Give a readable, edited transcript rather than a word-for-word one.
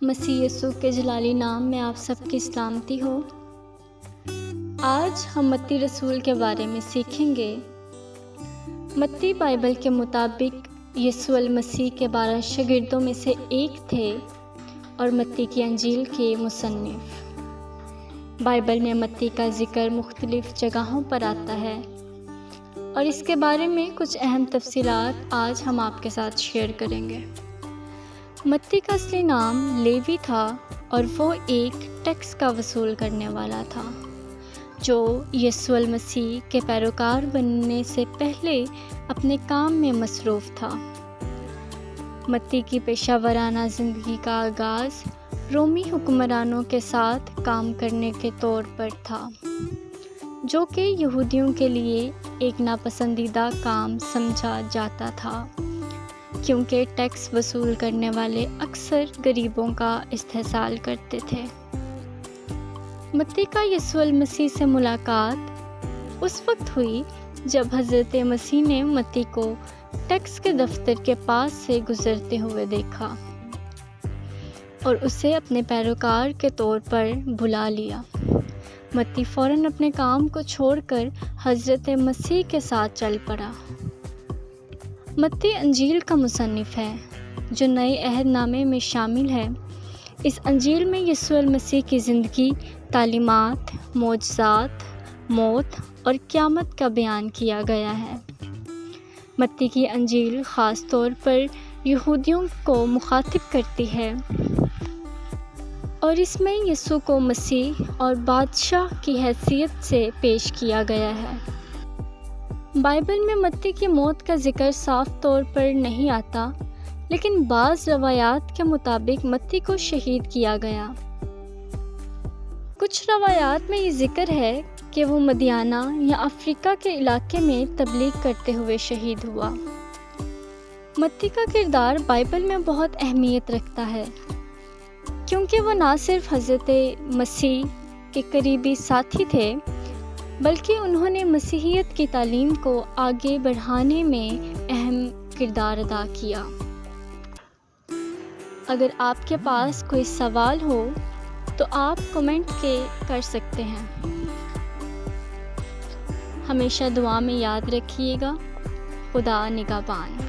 मसीह यीशु के जलाली नाम में आप सबकी सलामती हो। आज हम मत्ती रसूल के बारे में सीखेंगे। मत्ती बाइबल के मुताबिक यीशु अल मसीह के 12 शागिर्दों में से एक थे और मत्ती की अंजील के मुसन्निफ। बाइबल में मत्ती का जिक्र मुख्तलिफ जगहों पर आता है और इसके बारे में कुछ अहम तफसीलात आज हम आपके साथ शेयर करेंगे। मत्ती का असली नाम लेवी था और वो एक टैक्स का वसूल करने वाला था जो यीशु अल मसीह के पैरोकार बनने से पहले अपने काम में मसरूफ़ था। मत्ती की पेशा वराना ज़िंदगी का आगाज़ रोमी हुक्मरानों के साथ काम करने के तौर पर था, जो कि यहूदियों के लिए एक नापसंदीदा काम समझा जाता था, क्योंकि टैक्स वसूल करने वाले अक्सर गरीबों का इस्तेहसाल करते थे। मत्ती का यीशु अल मसीह से मुलाकात उस वक्त हुई जब हज़रत मसीह ने मत्ती को टैक्स के दफ्तर के पास से गुजरते हुए देखा और उसे अपने पैरोकार के तौर पर बुला लिया। मत्ती फ़ौरन अपने काम को छोड़कर हज़रत मसीह के साथ चल पड़ा। मत्ती अंजील का मुसन्निफ है जो नए अहदनामे में शामिल है। इस अंजील में यीशु अल मसीह की ज़िंदगी, तालीमात, मौजज़ात, मौत और क़यामत का बयान किया गया है। मत्ती की अंजील ख़ास तौर पर यहूदियों को मुखातिब करती है और इसमें यीशु को मसीह और बादशाह की हैसियत से पेश किया गया है। बाइबल में मत्ती की मौत का जिक्र साफ तौर पर नहीं आता, लेकिन बाज़ रवायात के मुताबिक मत्ती को शहीद किया गया। कुछ रवायात में ये जिक्र है कि वो मदियाना या अफ्रीका के इलाके में तबलीग करते हुए शहीद हुआ। मत्ती का किरदार बाइबल में बहुत अहमियत रखता है, क्योंकि वो ना सिर्फ हज़रत मसीह के करीबी साथी थे, बल्कि उन्होंने मसीहियत की तालीम को आगे बढ़ाने में अहम किरदार अदा किया। अगर आपके पास कोई सवाल हो तो आप कमेंट कर सकते हैं। हमेशा दुआ में याद रखिएगा। खुदा निगहबान।